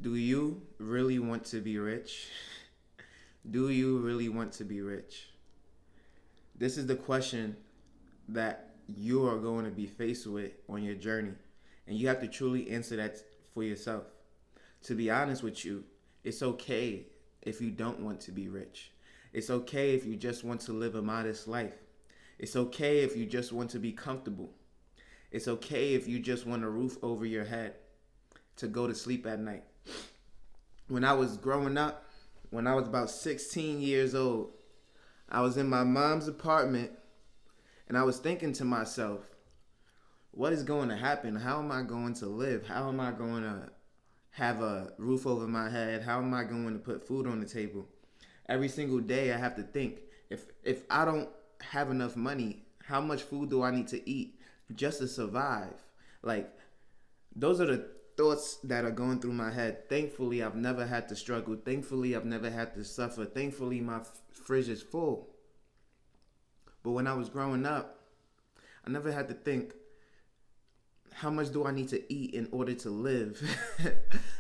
Do you really want to be rich? Do you really want to be rich? This is the question that you are going to be faced with on your journey. And you have to truly answer that for yourself. To be honest with you, it's okay if you don't want to be rich. It's okay if you just want to live a modest life. It's okay if you just want to be comfortable. It's okay if you just want a roof over your head to go to sleep at night. When I was growing up, when I was about 16 years old, I was in my mom's apartment and I was thinking to myself, what is going to happen? How am I going to live? How am I going to have a roof over my head? How am I going to put food on the table? Every single day I have to think, if I don't have enough money, how much food do I need to eat just to survive? Like, those are the thoughts that are going through my head. Thankfully, I've never had to struggle. Thankfully, I've never had to suffer. Thankfully, my fridge is full. But when I was growing up, I never had to think, how much do I need to eat in order to live?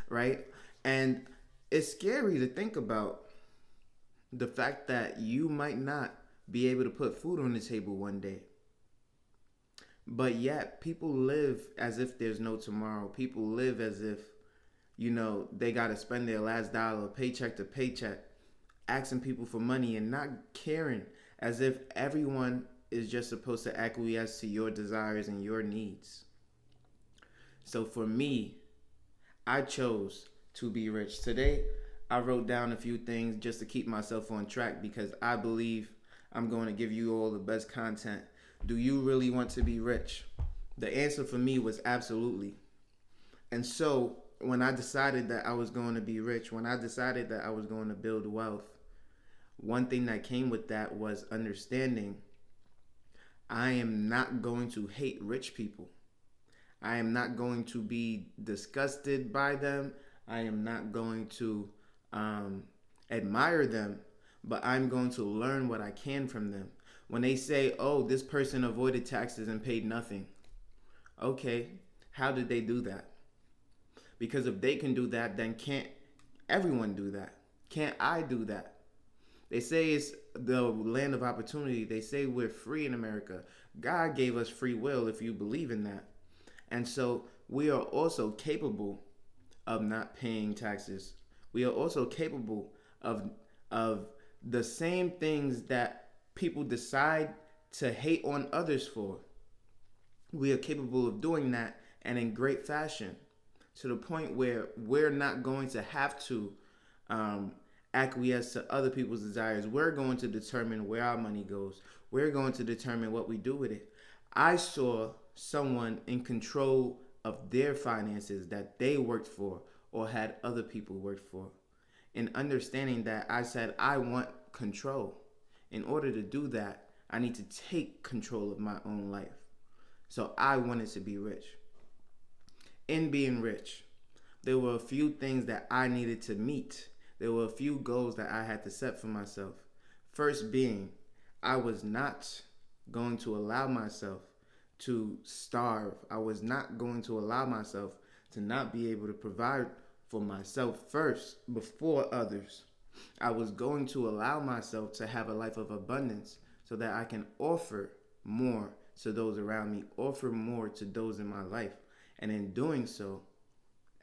Right? And it's scary to think about the fact that you might not be able to put food on the table one day. But yet, people live as if there's no tomorrow. People live as if, they got to spend their last dollar paycheck to paycheck, asking people for money and not caring, as if everyone is just supposed to acquiesce to your desires and your needs. So for me, I chose to be rich. Today, I wrote down a few things just to keep myself on track because I believe I'm going to give you all the best content. Do you really want to be rich? The answer for me was absolutely. And so when I decided that I was going to be rich, when I decided that I was going to build wealth, one thing that came with that was understanding I am not going to hate rich people. I am not going to be disgusted by them. I am not going to admire them, but I'm going to learn what I can from them. When they say, oh, this person avoided taxes and paid nothing. Okay, how did they do that? Because if they can do that, then can't everyone do that? Can't I do that? They say it's the land of opportunity. They say we're free in America. God gave us free will if you believe in that. And so we are also capable of not paying taxes. We are also capable of the same things that people decide to hate on others for. We are capable of doing that and in great fashion to the point where we're not going to have to acquiesce to other people's desires. We're going to determine where our money goes. We're going to determine what we do with it. I saw someone in control of their finances that they worked for or had other people work for. In understanding that, I said, I want control. In order to do that, I need to take control of my own life. So I wanted to be rich. In being rich, there were a few things that I needed to meet. There were a few goals that I had to set for myself. First being, I was not going to allow myself to starve. I was not going to allow myself to not be able to provide for myself first before others. I was going to allow myself to have a life of abundance so that I can offer more to those around me, offer more to those in my life. And in doing so,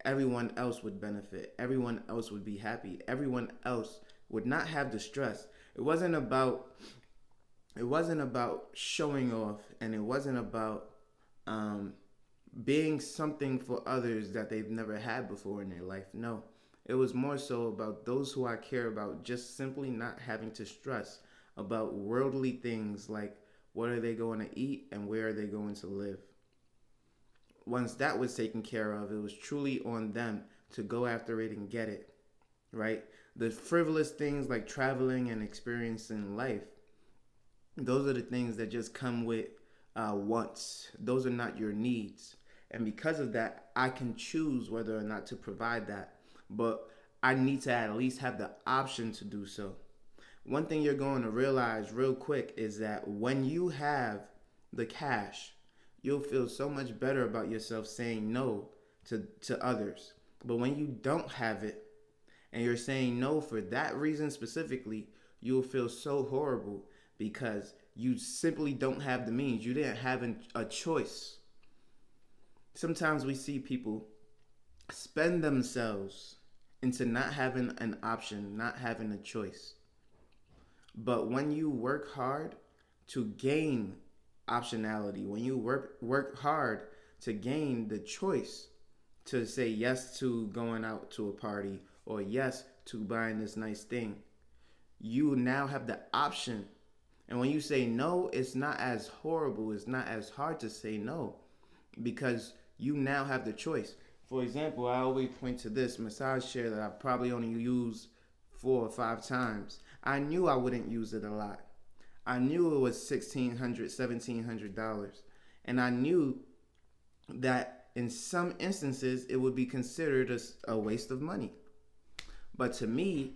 everyone else would benefit. Everyone else would be happy. Everyone else would not have the stress. It wasn't about showing off, and it wasn't about being something for others that they've never had before in their life. No, it was more so about those who I care about just simply not having to stress about worldly things like what are they going to eat and where are they going to live. Once that was taken care of, it was truly on them to go after it and get it, right? The frivolous things like traveling and experiencing life, those are the things that just come with wants. Those are not your needs. And because of that, I can choose whether or not to provide that. But I need to at least have the option to do so. One thing you're going to realize real quick is that when you have the cash, you'll feel so much better about yourself saying no to others. But when you don't have it and you're saying no for that reason specifically, you'll feel so horrible because you simply don't have the means. You didn't have a choice. Sometimes we see people spend themselves into not having an option, not having a choice. But when you work hard to gain optionality, when you work hard to gain the choice to say yes to going out to a party or yes to buying this nice thing, you now have the option. And when you say no, it's not as horrible, it's not as hard to say no because you now have the choice. For example, I always point to this massage chair that I probably only used 4 or 5 times. I knew I wouldn't use it a lot. I knew it was $1,600, $1,700. And I knew that in some instances it would be considered a waste of money. But to me,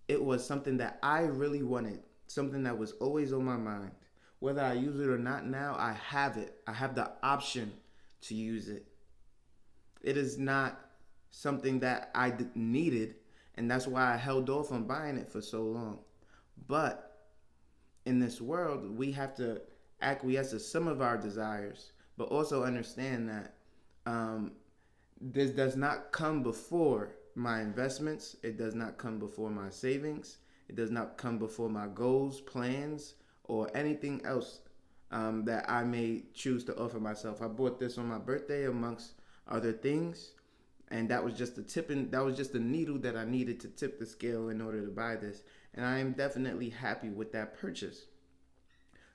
it was something that I really wanted, something that was always on my mind. Whether I use it or not now, I have it. I have the option to use it. It is not something that I needed, and that's why I held off on buying it for so long. But in this world, we have to acquiesce to some of our desires, but also understand that this does not come before my investments. It does not come before my savings. It does not come before my goals, plans, or anything else that I may choose to offer myself. I bought this on my birthday amongst other things, and that was just the needle that I needed to tip the scale in order to buy this. And I am definitely happy with that purchase.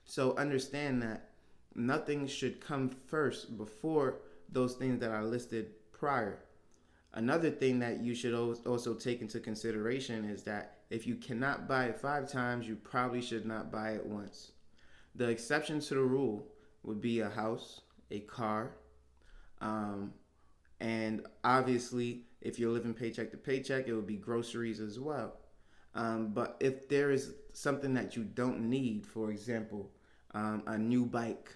So understand that nothing should come first before those things that I listed prior. Another thing that you should also take into consideration is that if you cannot buy it 5 times, you probably should not buy it once. The exception to the rule would be a house, a car, and obviously, if you're living paycheck to paycheck, it would be groceries as well. But if there is something that you don't need, for example, a new bike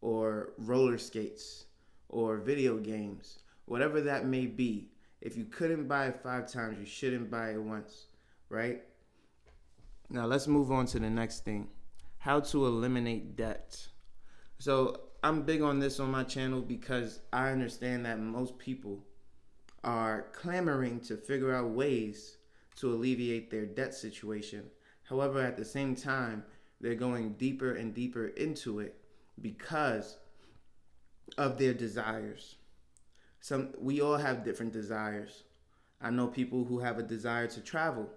or roller skates or video games, whatever that may be, if you couldn't buy it 5 times, you shouldn't buy it once, right? Now let's move on to the next thing. How to eliminate debt. So I'm big on this on my channel because I understand that most people are clamoring to figure out ways to alleviate their debt situation. However, at the same time, they're going deeper and deeper into it because of their desires. We all have different desires. I know people who have a desire to travel,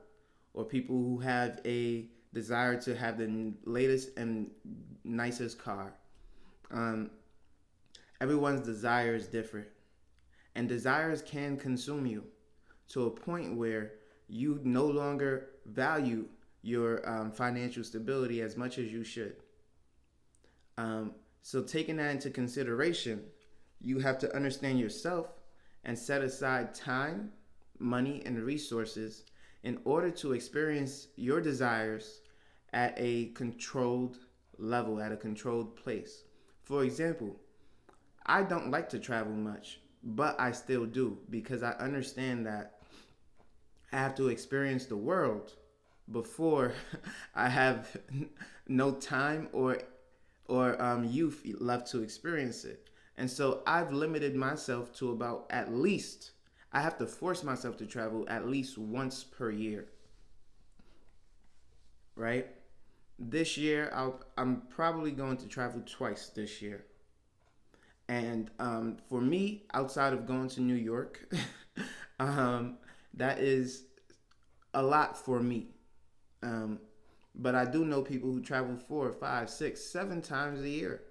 or people who have a desire to have the latest and nicest car. Everyone's desire is different, and desires can consume you to a point where you no longer value your financial stability as much as you should. So taking that into consideration, you have to understand yourself and set aside time, money, and resources in order to experience your desires at a controlled level, at a controlled place. For example, I don't like to travel much, but I still do because I understand that I have to experience the world before I have no time or youth left to experience it. And so I've limited myself to about at least, I have to force myself to travel at least once per year, right? This year, I'm probably going to travel twice this year. And for me, outside of going to New York, that is a lot for me. But I do know people who travel 4, 5, 6, 7 times a year.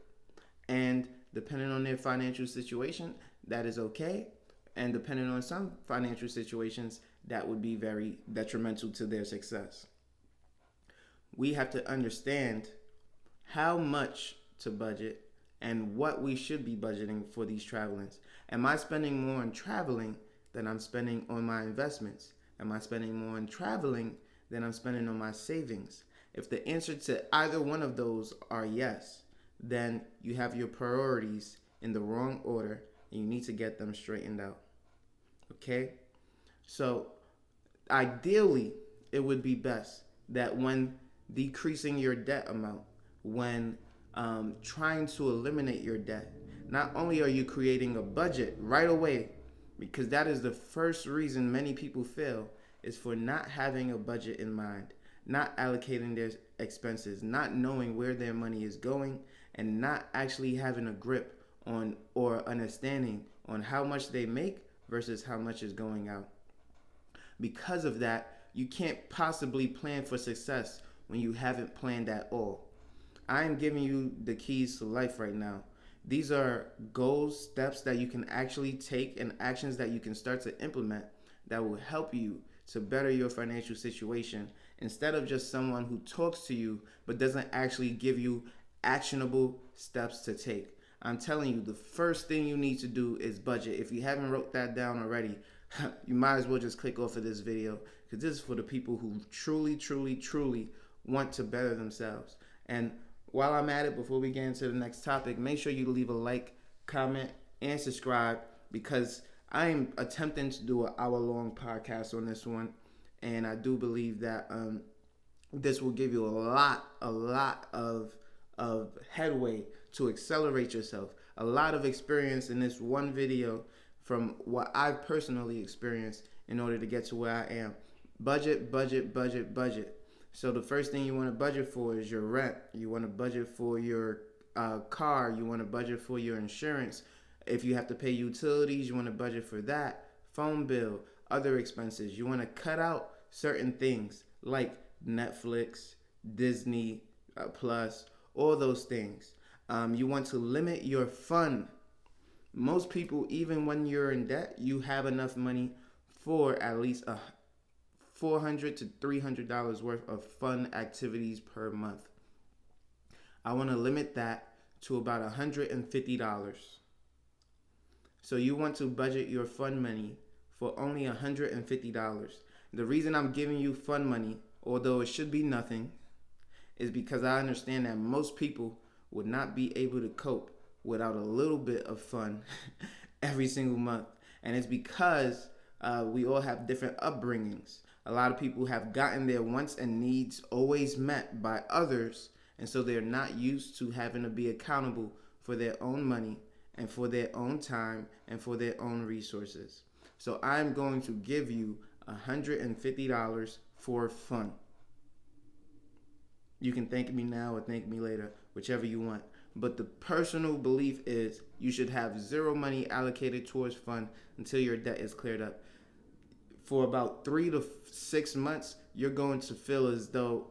And depending on their financial situation, that is okay. And depending on some financial situations, that would be very detrimental to their success. We have to understand how much to budget and what we should be budgeting for these travelings. Am I spending more on traveling than I'm spending on my investments? Am I spending more on traveling than I'm spending on my savings? If the answer to either one of those are yes, then you have your priorities in the wrong order and you need to get them straightened out. Okay? So ideally, it would be best that when decreasing your debt amount, when trying to eliminate your debt, not only are you creating a budget right away, because that is the first reason many people fail, is for not having a budget in mind, not allocating their expenses, not knowing where their money is going, and not actually having a grip on or understanding on how much they make versus how much is going out. Because of that, you can't possibly plan for success when you haven't planned at all. I am giving you the keys to life right now. These are goals, steps that you can actually take, and actions that you can start to implement that will help you to better your financial situation instead of just someone who talks to you but doesn't actually give you actionable steps to take. I'm telling you, the first thing you need to do is budget. If you haven't wrote that down already, you might as well just click off of this video, because this is for the people who truly, truly, truly want to better themselves. And while I'm at it, before we get into the next topic, make sure you leave a like, comment, and subscribe, because I am attempting to do an hour-long podcast on this one, and I do believe that this will give you a lot of headway to accelerate yourself. A lot of experience in this one video from what I've personally experienced in order to get to where I am. Budget, budget, budget, budget. So the first thing you want to budget for is your rent. You want to budget for your car. You want to budget for your insurance. If you have to pay utilities, you want to budget for that. Phone bill, other expenses. You want to cut out certain things like Netflix, Disney Plus, all those things. You want to limit your fun. Most people, even when you're in debt, you have enough money for at least $400 to $300 worth of fun activities per month. I want to limit that to about $150. So you want to budget your fun money for only $150. The reason I'm giving you fun money, although it should be nothing, is because I understand that most people would not be able to cope without a little bit of fun every single month. And it's because we all have different upbringings. A lot of people have gotten their wants and needs always met by others, and so they're not used to having to be accountable for their own money and for their own time and for their own resources. So I'm going to give you $150 for fun. You can thank me now or thank me later, whichever you want. But the personal belief is you should have zero money allocated towards fun until your debt is cleared up. For about 3 to 6 months, you're going to feel as though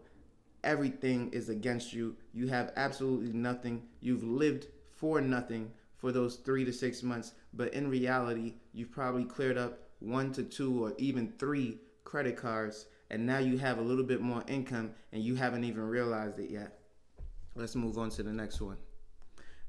everything is against you. You have absolutely nothing. You've lived for nothing for those 3 to 6 months. But in reality, you've probably cleared up 1 to 2 or even 3 credit cards. And now you have a little bit more income and you haven't even realized it yet. Let's move on to the next one.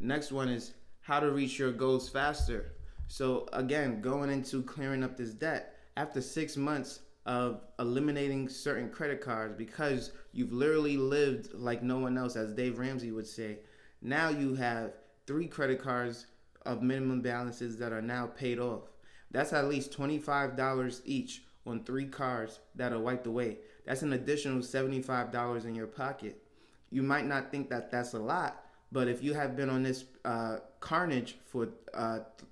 Next one is how to reach your goals faster. So again, going into clearing up this debt, after 6 months of eliminating certain credit cards because you've literally lived like no one else, as Dave Ramsey would say, now you have 3 credit cards of minimum balances that are now paid off. That's at least $25 each on 3 cards that are wiped away. That's an additional $75 in your pocket. You might not think that that's a lot, but if you have been on this carnage for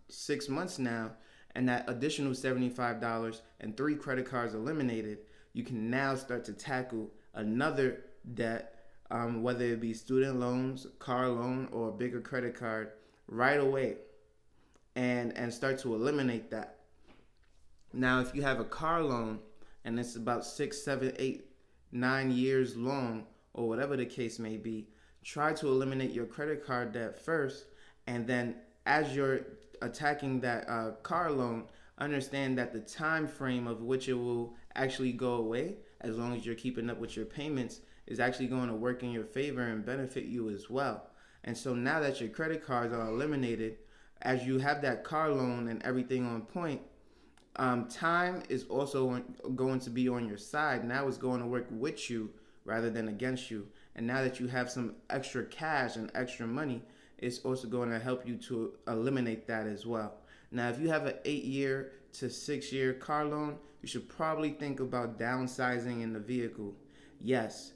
6 months now, and that additional $75 and 3 credit cards eliminated, you can now start to tackle another debt, whether it be student loans, car loan, or a bigger credit card right away, and start to eliminate that. Now, if you have a car loan and it's about 6, 7, 8, 9 years long, or whatever the case may be, try to eliminate your credit card debt first, and then as you're attacking that car loan, understand that the time frame of which it will actually go away, as long as you're keeping up with your payments, is actually going to work in your favor and benefit you as well. And so now that your credit cards are eliminated, as you have that car loan and everything on point, time is also going to be on your side. Now it's going to work with you rather than against you. And now that you have some extra cash and extra money, it's also going to help you to eliminate that as well. Now, if you have an 8-year, to 6 year car loan, you should probably think about downsizing in the vehicle. Yes,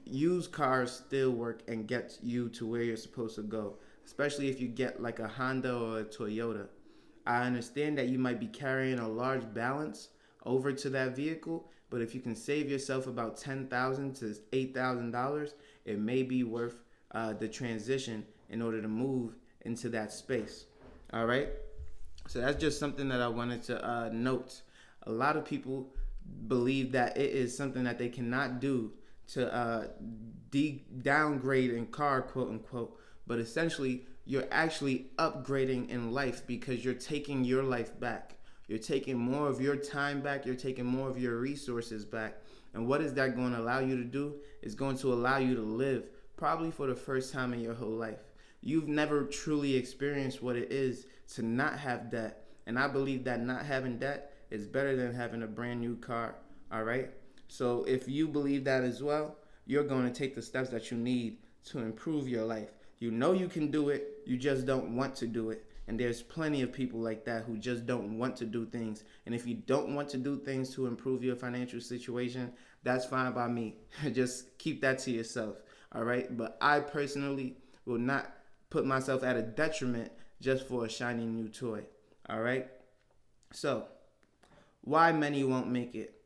used cars still work and get you to where you're supposed to go, especially if you get like a Honda or a Toyota. I understand that you might be carrying a large balance over to that vehicle, but if you can save yourself about $10,000 to $8,000, it may be worth the transition in order to move into that space. All right. So that's just something that I wanted to note. A lot of people believe that it is something that they cannot do to downgrade in car, quote unquote. But essentially, you're actually upgrading in life because you're taking your life back. You're taking more of your time back. You're taking more of your resources back. And what is that going to allow you to do? It's going to allow you to live probably for the first time in your whole life. You've never truly experienced what it is to not have debt. And I believe that not having debt is better than having a brand new car. All right. So if you believe that as well, you're going to take the steps that you need to improve your life. You know you can do it. You just don't want to do it. And there's plenty of people like that who just don't want to do things. And if you don't want to do things to improve your financial situation, that's fine by me. Just keep that to yourself. All right. But I personally will not put myself at a detriment just for a shiny new toy. All right. So why many won't make it?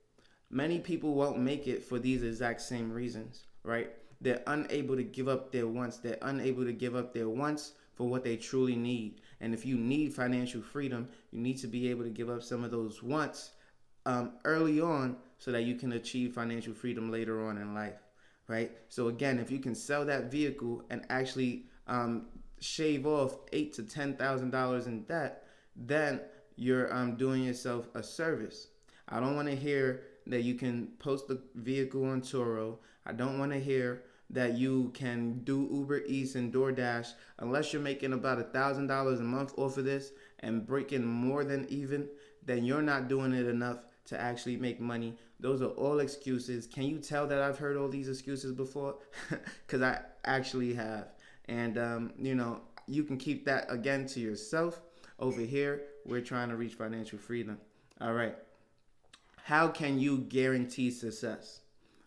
Many people won't make it for these exact same reasons, right? They're unable to give up their wants. They're unable to give up their wants for what they truly need. And if you need financial freedom, you need to be able to give up some of those wants early on so that you can achieve financial freedom later on in life, right? So again, if you can sell that vehicle and actually shave off $8,000 to $10,000 in debt, then you're doing yourself a service. I don't want to hear that you can post the vehicle on Turo. I don't want to hear that you can do Uber Eats and DoorDash unless you're making about $1,000 a month off of this and breaking more than even. Then you're not doing it enough to actually make money. Those are all excuses. Can you tell that I've heard all these excuses before? Because I actually have. And you can keep that again to yourself. Over here, we're trying to reach financial freedom. All right. How can you guarantee success?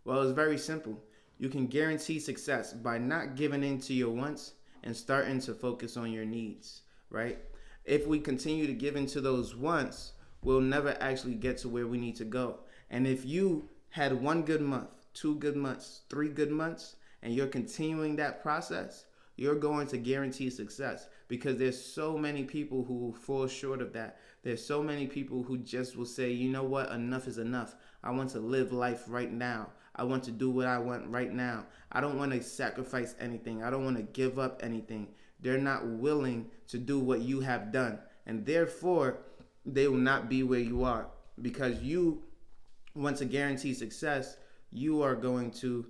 Well, it's very simple. You can guarantee success by not giving in to your wants and starting to focus on your needs, right? If we continue to give into those wants, we'll never actually get to where we need to go. And if you had 1 good month, 2 good months, 3 good months, and you're continuing that process, you're going to guarantee success because there's so many people who will fall short of that. There's so many people who just will say, you know what, enough is enough. I want to live life right now. I want to do what I want right now. I don't want to sacrifice anything. I don't want to give up anything. They're not willing to do what you have done. And therefore, they will not be where you are because you want to guarantee success. You are going to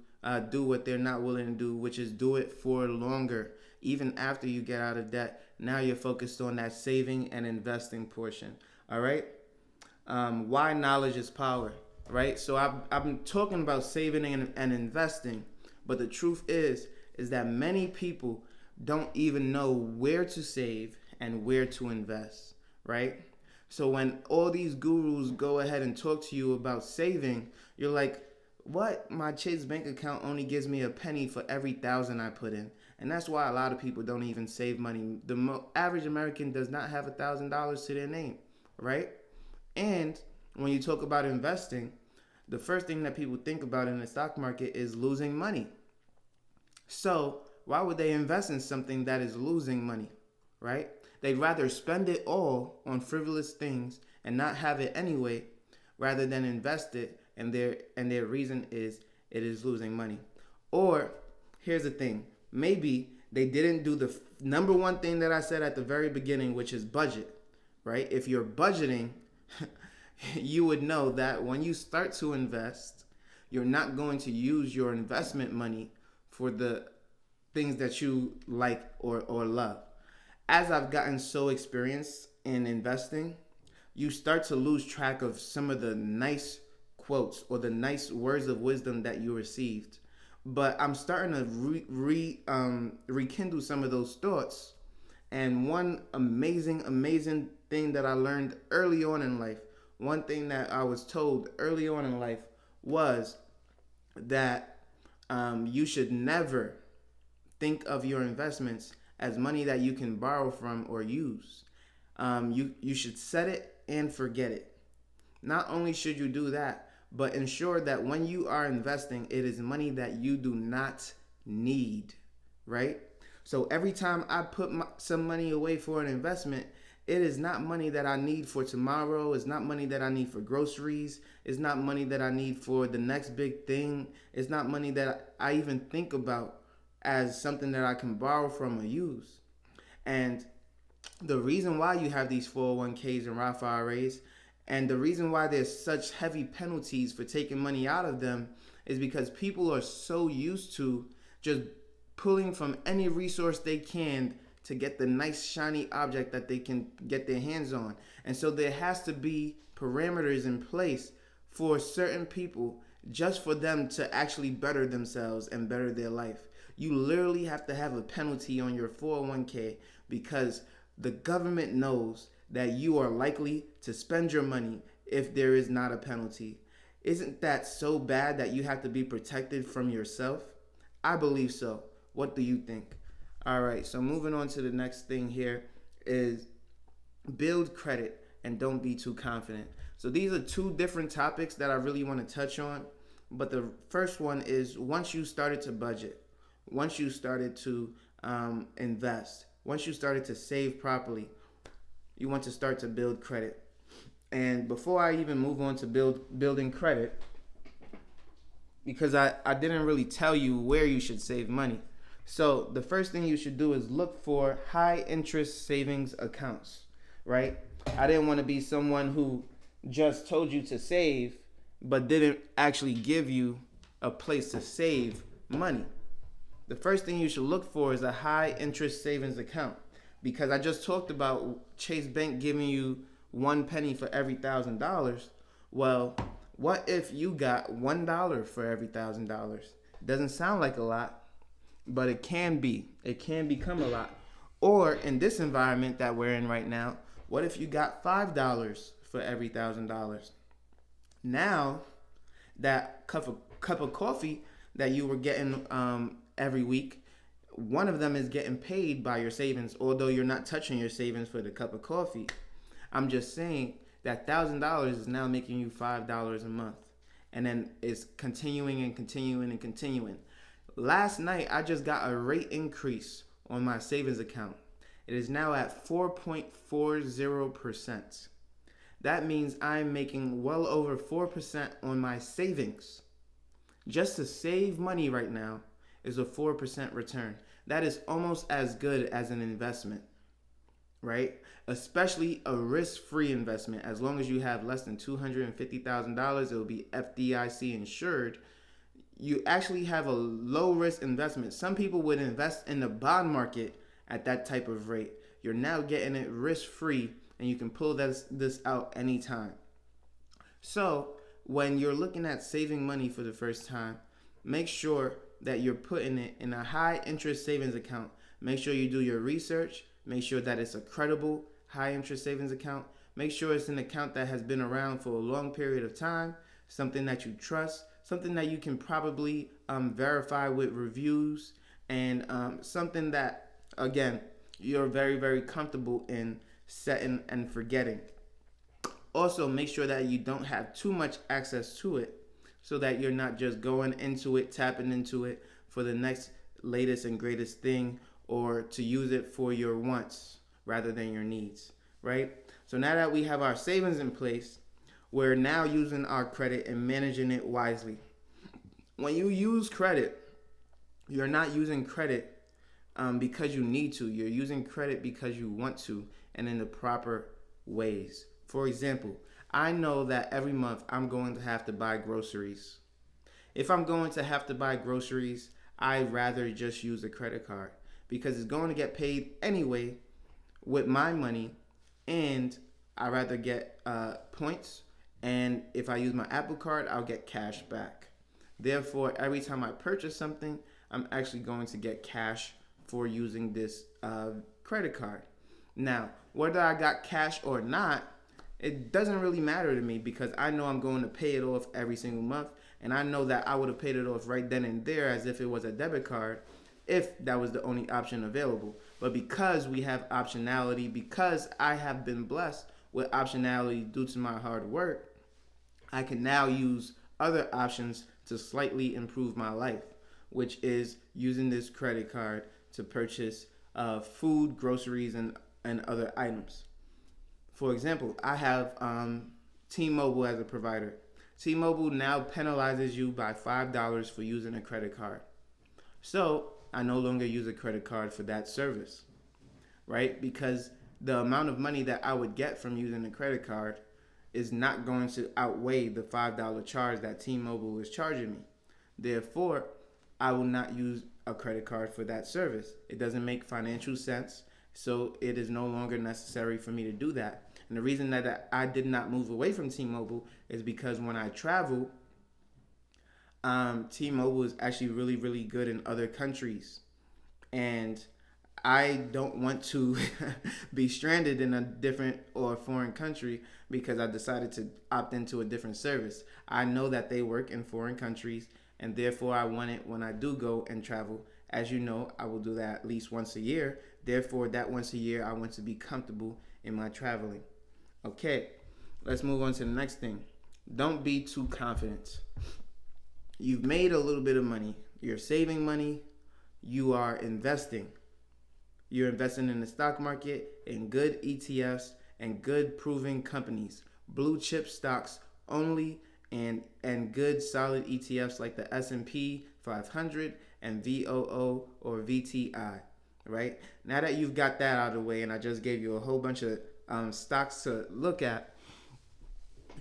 do what they're not willing to do, which is do it for longer. Even after you get out of debt, now you're focused on that saving and investing portion. All right. Why knowledge is power, right? So I've been talking about saving and investing, but the truth is that many people don't even know where to save and where to invest, right? So when all these gurus go ahead and talk to you about saving, you're like, what? My Chase bank account only gives me a penny for every 1,000 I put in. And that's why a lot of people don't even save money. The average American does not have $1,000 to their name, right? And when you talk about investing, the first thing that people think about in the stock market is losing money. So why would they invest in something that is losing money, right? They'd rather spend it all on frivolous things and not have it anyway, rather than invest it. And their reason is it is losing money. Or here's the thing. Maybe they didn't do the number one thing that I said at the very beginning, which is budget, right? If you're budgeting, you would know that when you start to invest, you're not going to use your investment money for the things that you like or love. As I've gotten so experienced in investing, you start to lose track of some of the nice quotes or the nice words of wisdom that you received. But I'm starting to rekindle some of those thoughts. And one amazing thing that I learned early on in life one thing that I was told early on in life was that you should never think of your investments as money that you can borrow from or use. You should set it and forget it. Not only should you do that, but ensure that when you are investing, it is money that you do not need, right? So every time I put some money away for an investment, it is not money that I need for tomorrow. It's not money that I need for groceries. It's not money that I need for the next big thing. It's not money that I even think about as something that I can borrow from or use. And the reason why you have these 401ks and Roth IRAs, and the reason why there's such heavy penalties for taking money out of them, is because people are so used to just pulling from any resource they can to get the nice shiny object that they can get their hands on. And so there has to be parameters in place for certain people just for them to actually better themselves and better their life. You literally have to have a penalty on your 401k because the government knows that you are likely to spend your money if there is not a penalty. Isn't that so bad that you have to be protected from yourself? I believe so. What do you think? All right, so moving on to the next thing here is build credit and don't be too confident. So these are two different topics that I really want to touch on. But the first one is once you started to budget, once you started to invest, once you started to save properly, you want to start to build credit. And before I even move on to building credit, because I didn't really tell you where you should save money. So the first thing you should do is look for high interest savings accounts, right? I didn't want to be someone who just told you to save, but didn't actually give you a place to save money. The first thing you should look for is a high interest savings account, because I just talked about Chase Bank giving you 1 penny for every $1,000. Well, what if you got $1 for every $1,000? Doesn't sound like a lot, but it can be. It can become a lot. Or in this environment that we're in right now, what if you got $5 for every $1,000? Now, that cup of coffee that you were getting every week, one of them is getting paid by your savings, although you're not touching your savings for the cup of coffee. I'm just saying that $1,000 is now making you $5 a month, and then it's continuing and continuing and continuing. Last night, I just got a rate increase on my savings account. It is now at 4.40%. That means I'm making well over 4% on my savings. Just to save money right now is a 4% return. That is almost as good as an investment, right? Especially a risk-free investment. As long as you have less than $250,000, it will be FDIC insured. You actually have a low-risk investment. Some people would invest in the bond market at that type of rate. You're now getting it risk-free, and you can pull this out anytime. So when you're looking at saving money for the first time, make sure that you're putting it in a high interest savings account. Make sure you do your research. Make sure that it's a credible high interest savings account. Make sure it's an account that has been around for a long period of time, something that you trust, something that you can probably verify with reviews, and something that, again, you're very, very comfortable in setting and forgetting. Also, make sure that you don't have too much access to it so that you're not just going into it, tapping into it for the next latest and greatest thing, or to use it for your wants rather than your needs, right? So now that we have our savings in place, we're now using our credit and managing it wisely. When you use credit, you're not using credit because you need to. You're using credit because you want to, and in the proper ways. For example, I know that every month I'm going to have to buy groceries. If I'm going to have to buy groceries, I'd rather just use a credit card because it's going to get paid anyway with my money, and I'd rather get points. And if I use my Apple Card, I'll get cash back. Therefore, every time I purchase something, I'm actually going to get cash for using this credit card. Now, whether I got cash or not, it doesn't really matter to me because I know I'm going to pay it off every single month. And I know that I would have paid it off right then and there as if it was a debit card if that was the only option available. But because we have optionality, because I have been blessed with optionality due to my hard work, I can now use other options to slightly improve my life, which is using this credit card to purchase food, groceries, and other items. For example, I have T-Mobile as a provider. T-Mobile now penalizes you by $5 for using a credit card. So I no longer use a credit card for that service, right? Because the amount of money that I would get from using a credit card is not going to outweigh the $5 charge that T-Mobile is charging me. Therefore, I will not use a credit card for that service. It doesn't make financial sense, so it is no longer necessary for me to do that. And the reason that I did not move away from T-Mobile is because when I travel, T-Mobile is actually really, really good in other countries. And I don't want to be stranded in a different or foreign country because I decided to opt into a different service. I know that they work in foreign countries, and therefore I want it when I do go and travel. As you know, I will do that at least once a year. Therefore, that once a year, I want to be comfortable in my traveling. Okay, let's move on to the next thing. Don't be too confident. You've made a little bit of money. You're saving money. You are investing. You're investing in the stock market, in good ETFs, and good proven companies. Blue chip stocks only, and good solid ETFs like the S&P 500 and VOO or VTI, right? Now that you've got that out of the way and I just gave you a whole bunch of stocks to look at,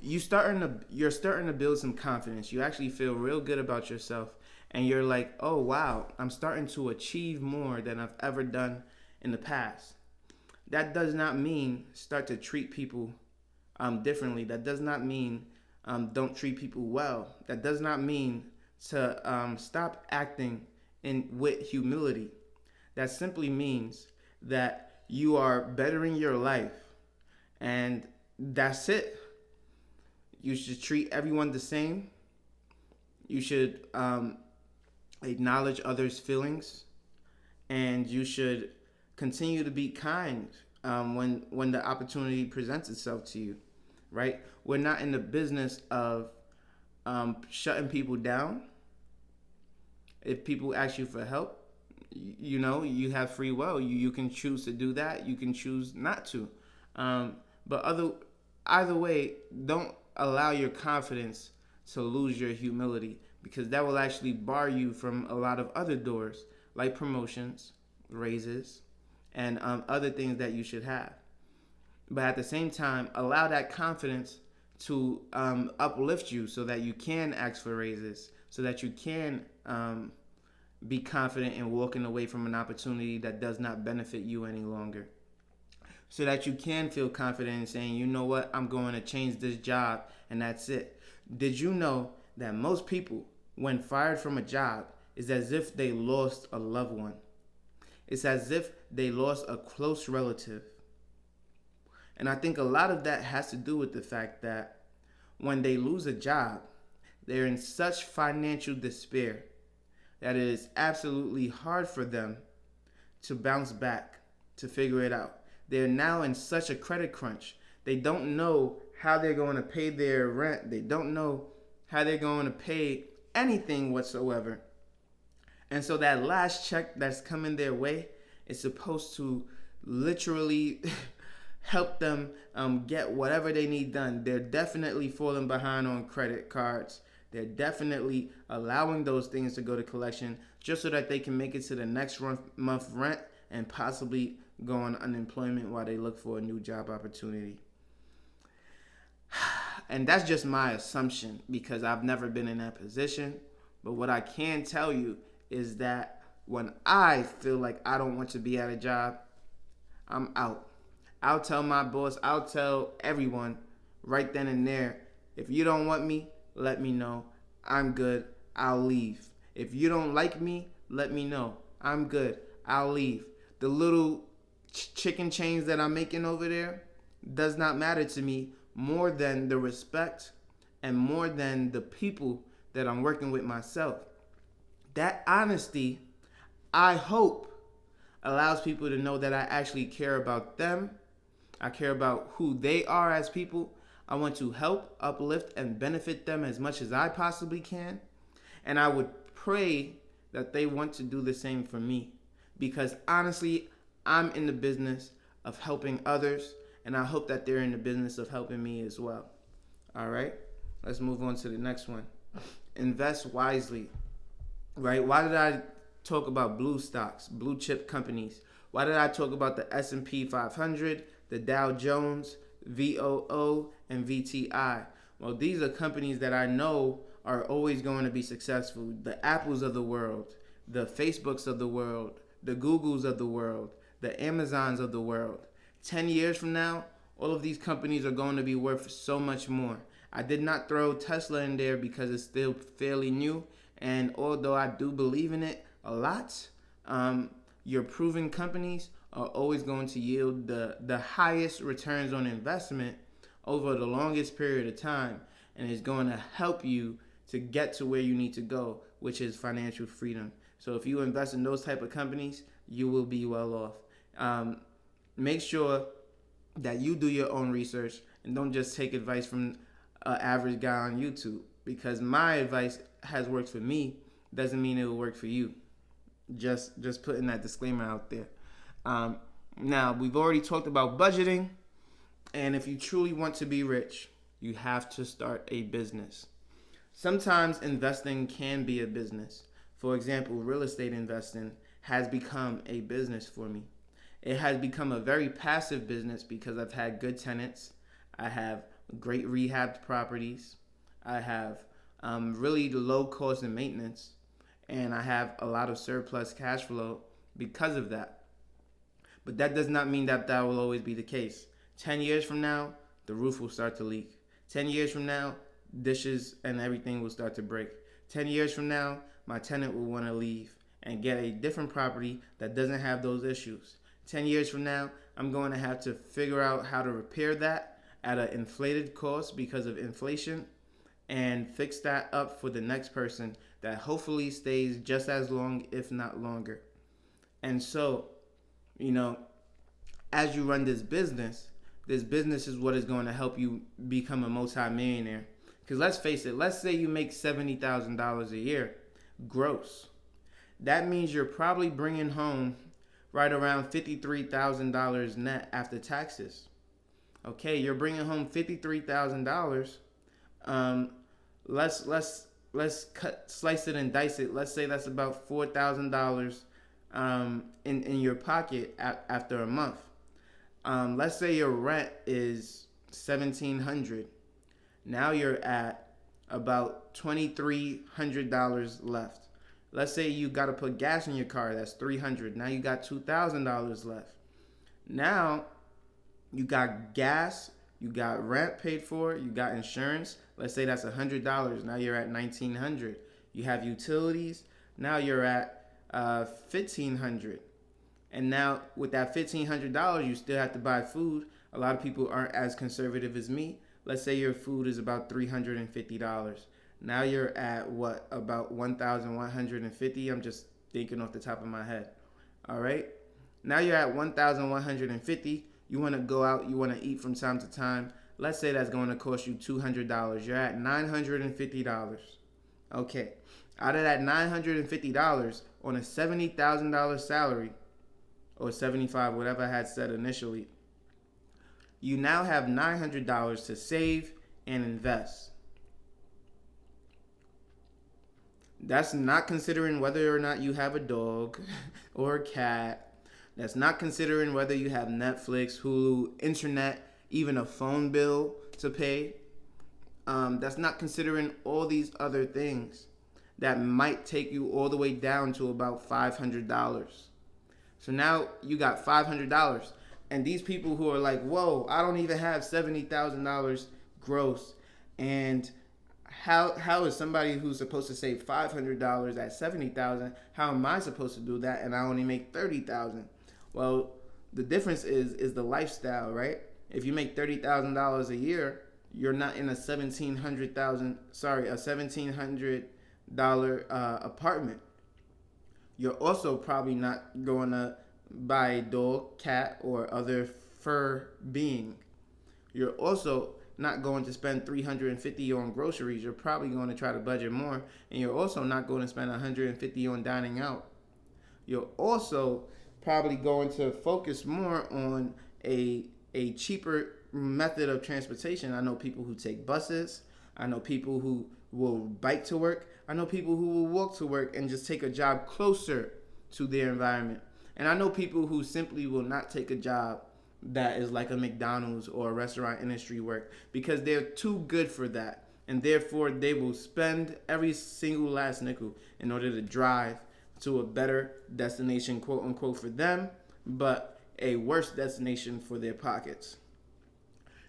you're starting to build some confidence. You actually feel real good about yourself, and you're like, oh wow, I'm starting to achieve more than I've ever done in the past. That does not mean start to treat people differently. That does not mean don't treat people well. That does not mean to stop acting with humility. That simply means that you are bettering your life, and that's it. You should treat everyone the same. You should acknowledge others' feelings, and you should continue to be kind when the opportunity presents itself to you, right? We're not in the business of shutting people down. If people ask you for help, you have free will. You can choose to do that. You can choose not to. But either way, don't allow your confidence to lose your humility, because that will actually bar you from a lot of other doors like promotions, raises, and other things that you should have. But at the same time, allow that confidence to uplift you so that you can ask for raises, so that you can be confident in walking away from an opportunity that does not benefit you any longer. So that you can feel confident in saying, you know what, I'm going to change this job and that's it. Did you know that most people, when fired from a job, is as if they lost a loved one? It's as if they lost a close relative. And I think a lot of that has to do with the fact that when they lose a job, they're in such financial despair that it is absolutely hard for them to bounce back, to figure it out. They're now in such a credit crunch. They don't know how they're going to pay their rent. They don't know how they're going to pay anything whatsoever. And so that last check that's coming their way is supposed to literally help them get whatever they need done. They're definitely falling behind on credit cards. They're definitely allowing those things to go to collection just so that they can make it to the next month rent and possibly go on unemployment while they look for a new job opportunity. And that's just my assumption because I've never been in that position. But what I can tell you is that when I feel like I don't want to be at a job, I'm out. I'll tell my boss, I'll tell everyone right then and there, if you don't want me, let me know. I'm good. I'll leave. If you don't like me, let me know. I'm good. I'll leave. The little chicken chains that I'm making over there does not matter to me more than the respect and more than the people that I'm working with myself. That honesty, I hope, allows people to know that I actually care about them. I care about who they are as people. I want to help, uplift, and benefit them as much as I possibly can. And I would pray that they want to do the same for me. Because honestly, I'm in the business of helping others, and I hope that they're in the business of helping me as well. All right, let's move on to the next one. Invest wisely. Right? Why did I talk about blue stocks, blue chip companies? Why did I talk about the S&P 500, the Dow Jones, VOO, and VTI? Well, these are companies that I know are always going to be successful. The Apples of the world, the Facebooks of the world, the Googles of the world, the Amazons of the world. 10 years from now, all of these companies are going to be worth so much more. I did not throw Tesla in there because it's still fairly new. And although I do believe in it a lot, your proven companies are always going to yield the highest returns on investment over the longest period of time. And it's going to help you to get to where you need to go, which is financial freedom. So if you invest in those type of companies, you will be well off. Make sure that you do your own research and don't just take advice from an average guy on YouTube, because my advice has worked for me doesn't mean it will work for you. Just putting that disclaimer out there. Now, we've already talked about budgeting, and if you truly want to be rich, you have to start a business. Sometimes investing can be a business. For example, real estate investing has become a business for me. It has become a very passive business because I've had good tenants. I have great rehabbed properties. I have really low cost in maintenance, and I have a lot of surplus cash flow because of that. But that does not mean that will always be the case. 10 years from now, the roof will start to leak. 10 years from now, dishes and everything will start to break. 10 years from now, my tenant will want to leave and get a different property that doesn't have those issues. 10 years from now, I'm going to have to figure out how to repair that at an inflated cost because of inflation and fix that up for the next person that hopefully stays just as long, if not longer. And so, as you run this business is what is going to help you become a multi-millionaire. Because let's face it, let's say you make $70,000 a year gross. That means you're probably bringing home right around $53,000 net after taxes. Okay, you're bringing home $53,000. Let's slice it and dice it. Let's say that's about $4,000 in your pocket after a month. Let's say your rent is $1,700. Now you're at about $2,300 left. Let's say you got to put gas in your car. That's $300. Now you got $2,000 left. Now you got gas, you got rent paid for, you got insurance. Let's say that's $100. Now you're at $1,900. You have utilities. Now you're at $1,500. And now with that $1,500, you still have to buy food. A lot of people aren't as conservative as me. Let's say your food is about $350. Now you're at what? About $1,150. I'm just thinking off the top of my head. All right. Now you're at $1,150. You want to go out. You want to eat from time to time. Let's say that's going to cost you $200. You're at $950. Okay. Out of that $950 on a $70,000 salary, or 75, whatever I had said initially, you now have $900 to save and invest. That's not considering whether or not you have a dog or a cat. That's not considering whether you have Netflix, Hulu, internet, even a phone bill to pay. That's not considering all these other things that might take you all the way down to about $500. So now you got $500. And these people who are like, whoa, I don't even have $70,000 gross. And how is somebody who's supposed to save $500 at $70,000, how am I supposed to do that and I only make $30,000? Well, the difference is the lifestyle, right? If you make $30,000 a year you're not in a $1,700 apartment. You're also probably not going to buy a dog, cat, or other fur being. You're also not going to spend $350 on groceries. You're probably going to try to budget more, and you're also not going to spend $150 on dining out. You're also probably going to focus more on a cheaper method of transportation. I know people who take buses. I know people who will bike to work. I know people who will walk to work and just take a job closer to their environment. And I know people who simply will not take a job that is like a McDonald's or a restaurant industry work because they're too good for that. And therefore, they will spend every single last nickel in order to drive to a better destination, quote unquote, for them, but a worse destination for their pockets.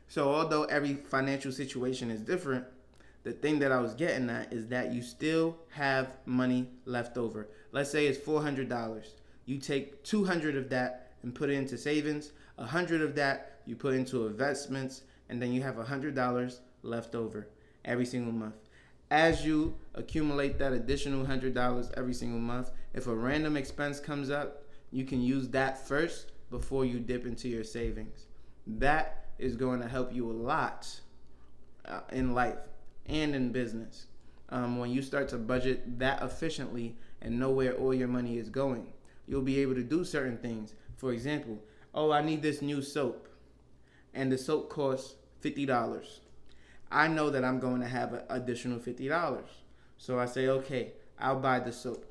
So, although every financial situation is different, the thing that I was getting at is that you still have money left over. Let's say it's $400. You take $200 of that and put it into savings. $100 of that you put into investments, and then you have $100 left over every single month. As you accumulate that additional $100 every single month, if a random expense comes up, you can use that first before you dip into your savings. That is going to help you a lot in life and in business. When you start to budget that efficiently and know where all your money is going, you'll be able to do certain things. For example, I need this new soap, and the soap costs $50. I know that I'm going to have an additional $50. So I say, okay, I'll buy the soap.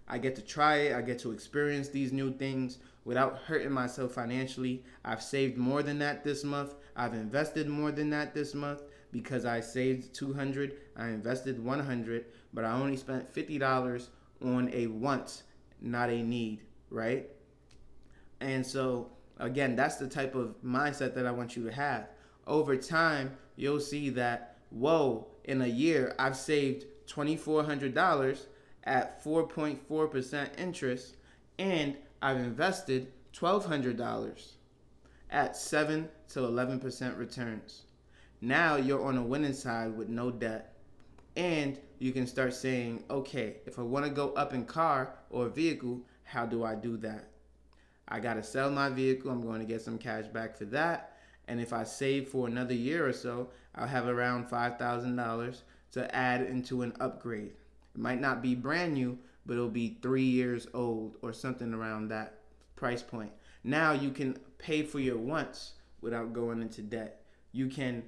I get to try it. I get to experience these new things without hurting myself financially. I've saved more than that this month. I've invested more than that this month because I saved $200. I invested $100, but I only spent $50 on a want, not a need, right? And so, again, that's the type of mindset that I want you to have. Over time, you'll see that, in a year, I've saved $2,400 at 4.4% interest, and I've invested $1,200 at 7 to 11% returns. Now you're on a winning side with no debt. And you can start saying, okay, if I want to go up in car or vehicle, how do I do that? I got to sell my vehicle. I'm going to get some cash back for that. And if I save for another year or so, I'll have around $5,000 to add into an upgrade. It might not be brand new, but it'll be 3 years old or something around that price point. Now you can pay for your wants without going into debt. You can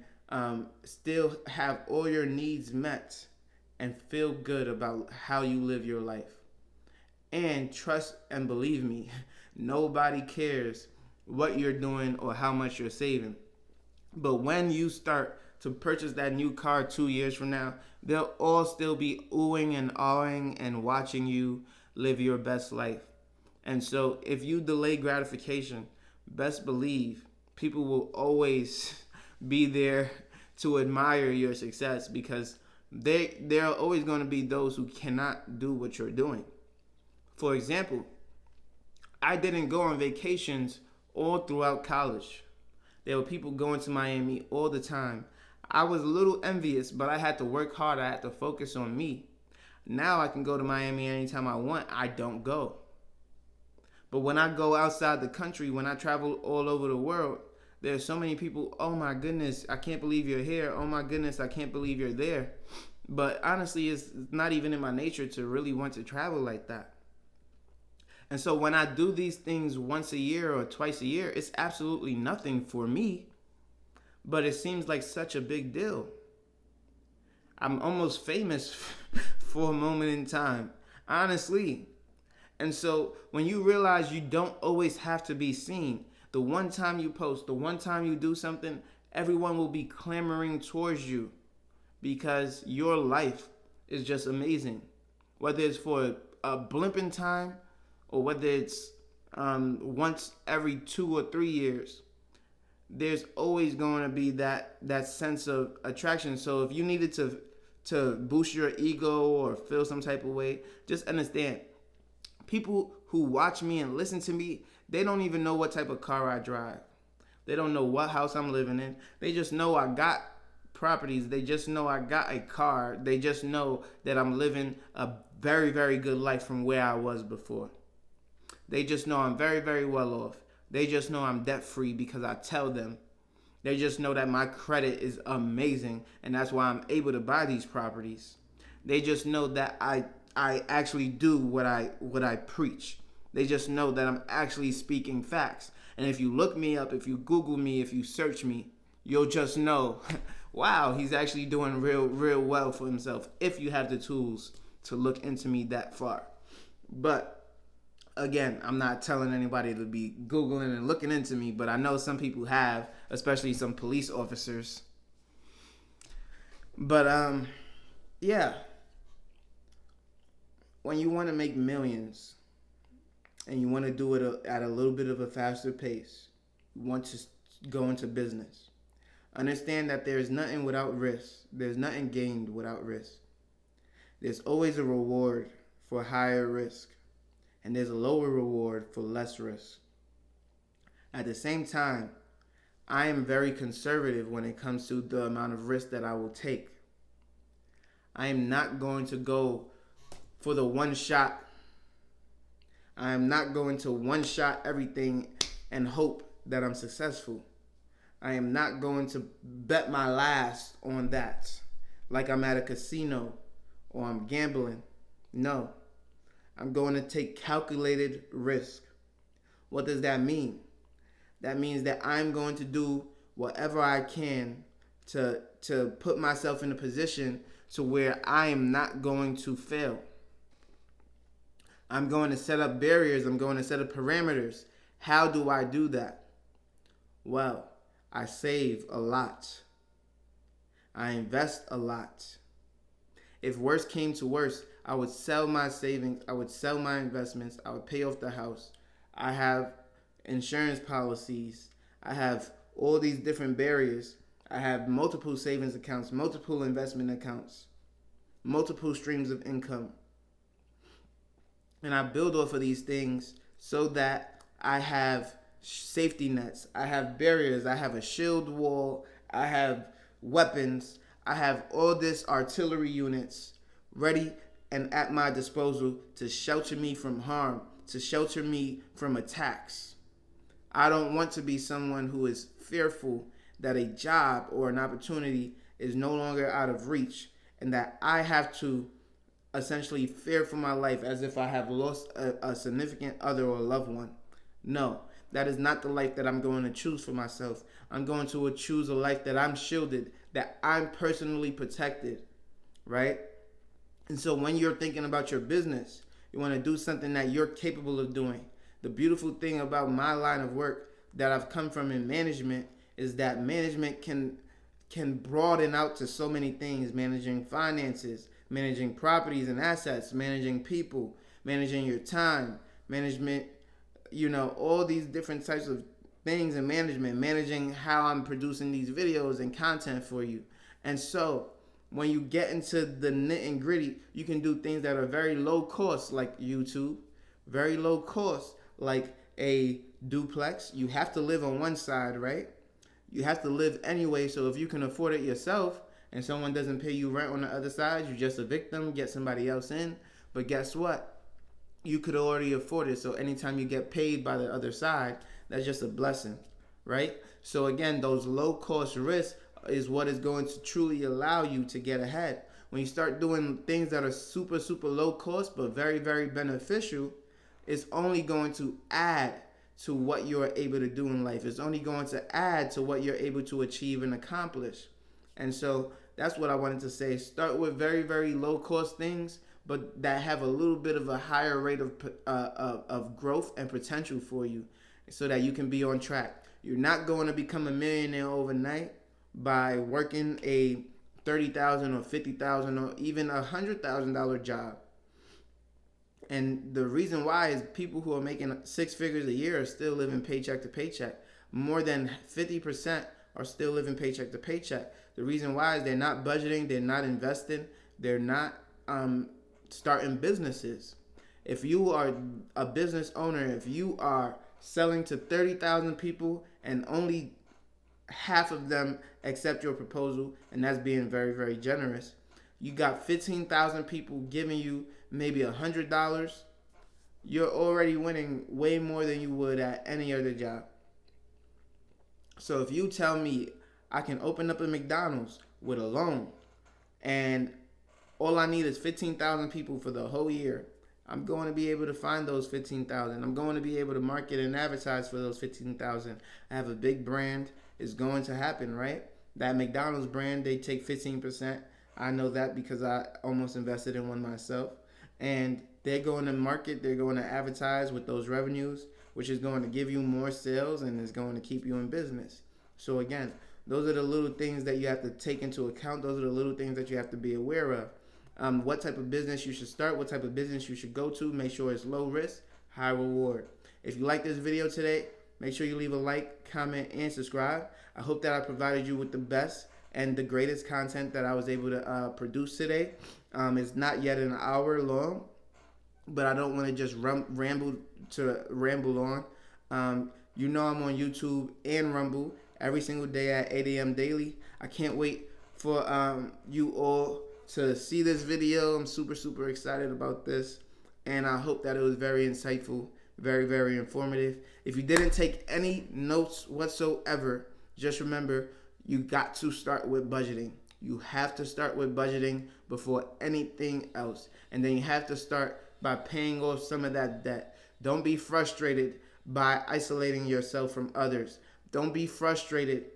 still have all your needs met and feel good about how you live your life. And trust and believe me, nobody cares what you're doing or how much you're saving. But when you start to purchase that new car 2 years from now, they'll all still be oohing and awing and watching you live your best life. And so if you delay gratification, best believe people will always be there to admire your success because there are always going to be those who cannot do what you're doing. For example, I didn't go on vacations all throughout college. There were people going to Miami all the time. I was a little envious, but I had to work hard. I had to focus on me. Now I can go to Miami anytime I want. I don't go. But when I go outside the country, when I travel all over the world, there's so many people, oh my goodness, I can't believe you're here. Oh my goodness, I can't believe you're there. But honestly, it's not even in my nature to really want to travel like that. And so when I do these things once a year or twice a year, it's absolutely nothing for me. But it seems like such a big deal. I'm almost famous for a moment in time, honestly. And so when you realize you don't always have to be seen, the one time you post, the one time you do something, everyone will be clamoring towards you because your life is just amazing. Whether it's for a blimp in time or whether it's once every 2 or 3 years, there's always going to be that sense of attraction. So if you needed to boost your ego or feel some type of way, just understand, people who watch me and listen to me, they don't even know what type of car I drive. They don't know what house I'm living in. They just know I got properties. They just know I got a car. They just know that I'm living a very, very good life from where I was before. They just know I'm very, very well off. They just know I'm debt free because I tell them. They just know that my credit is amazing, and that's why I'm able to buy these properties. They just know that I actually do what I preach. They just know that I'm actually speaking facts. And if you look me up, if you Google me, if you search me, you'll just know, wow, he's actually doing real well for himself if you have the tools to look into me that far. But again, I'm not telling anybody to be Googling and looking into me, but I know some people have, especially some police officers. But yeah. When you want to make millions and you want to do it at a little bit of a faster pace, you want to go into business. Understand that there's nothing without risk. There's nothing gained without risk. There's always a reward for higher risk, and there's a lower reward for less risk. At the same time, I am very conservative when it comes to the amount of risk that I will take. I am not going to go for the one shot. I am not going to one shot everything and hope that I'm successful. I am not going to bet my last on that, like I'm at a casino or I'm gambling. No, I'm going to take calculated risk. What does that mean? That means that I'm going to do whatever I can to put myself in a position to where I am not going to fail. I'm going to set up barriers. I'm going to set up parameters. How do I do that? Well, I save a lot. I invest a lot. If worse came to worse, I would sell my savings. I would sell my investments. I would pay off the house. I have insurance policies. I have all these different barriers. I have multiple savings accounts, multiple investment accounts, multiple streams of income. And I build off of these things so that I have safety nets. I have barriers. I have a shield wall. I have weapons. I have all this artillery units ready and at my disposal to shelter me from harm, to shelter me from attacks. I don't want to be someone who is fearful that a job or an opportunity is no longer out of reach and that I have to essentially fear for my life as if I have lost a significant other or loved one. No, that is not the life that I'm going to choose for myself. I'm going to choose a life that I'm shielded, that I'm personally protected, right? And so when you're thinking about your business, you want to do something that you're capable of doing. The beautiful thing about my line of work that I've come from in management is that management can broaden out to so many things, managing finances, managing properties and assets, managing people, managing your time, management, all these different types of things in management, managing how I'm producing these videos and content for you. And so when you get into the nit and gritty, you can do things that are very low cost, like YouTube, very low cost, like a duplex. You have to live on one side, right? You have to live anyway, so if you can afford it yourself, and someone doesn't pay you rent on the other side, you just evict them, get somebody else in. But guess what? You could already afford it. So anytime you get paid by the other side, that's just a blessing, right? So again, those low cost risks is what is going to truly allow you to get ahead. When you start doing things that are super, super low cost, but very, very beneficial, it's only going to add to what you're able to do in life. It's only going to add to what you're able to achieve and accomplish. And so that's what I wanted to say. Start with very, very low cost things, but that have a little bit of a higher rate of growth and potential for you so that you can be on track. You're not going to become a millionaire overnight by working a $30,000 or $50,000 or even $100,000 job. And the reason why is people who are making six figures a year are still living paycheck to paycheck. More than 50% are still living paycheck to paycheck. The reason why is they're not budgeting, they're not investing, they're not starting businesses. If you are a business owner, if you are selling to 30,000 people and only half of them accept your proposal, and that's being very, very generous. You got 15,000 people giving you maybe $100. You're already winning way more than you would at any other job. So if you tell me I can open up a McDonald's with a loan and all I need is 15,000 people for the whole year, I'm going to be able to find those 15,000. I'm going to be able to market and advertise for those 15,000. I have a big brand. It's going to happen, right? That McDonald's brand, they take 15%. I know that because I almost invested in one myself. And they're going to market, they're going to advertise with those revenues, which is going to give you more sales and is going to keep you in business. So again, those are the little things that you have to take into account. Those are the little things that you have to be aware of. What type of business you should start, what type of business you should go to. Make sure it's low risk, high reward. If you like this video today, make sure you leave a like, comment, and subscribe. I hope that I provided you with the best and the greatest content that I was able to produce today. It's not yet an hour long, but I don't want to just ramble on. You know I'm on YouTube and Rumble every single day at 8 a.m. daily. I can't wait for you all to see this video. I'm super, super excited about this, and I hope that it was very insightful, very, very informative. If you didn't take any notes whatsoever, just remember, you got to start with budgeting. You have to start with budgeting before anything else. And then you have to start by paying off some of that debt. Don't be frustrated by isolating yourself from others. Don't be frustrated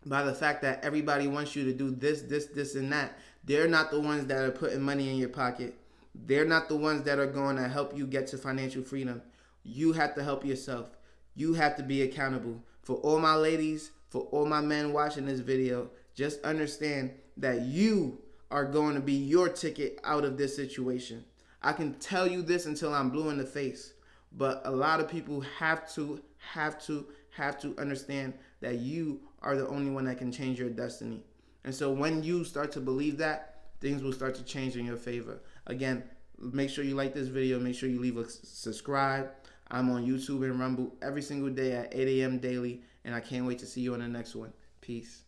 by the fact that everybody wants you to do this, and that. They're not the ones that are putting money in your pocket. They're not the ones that are going to help you get to financial freedom. You have to help yourself. You have to be accountable. For all my ladies, for all my men watching this video, just understand that you are going to be your ticket out of this situation. I can tell you this until I'm blue in the face, but a lot of people have to understand that you are the only one that can change your destiny. And so when you start to believe that, things will start to change in your favor. Again, make sure you like this video. Make sure you leave a subscribe. I'm on YouTube and Rumble every single day at 8 a.m. daily, and I can't wait to see you on the next one. Peace.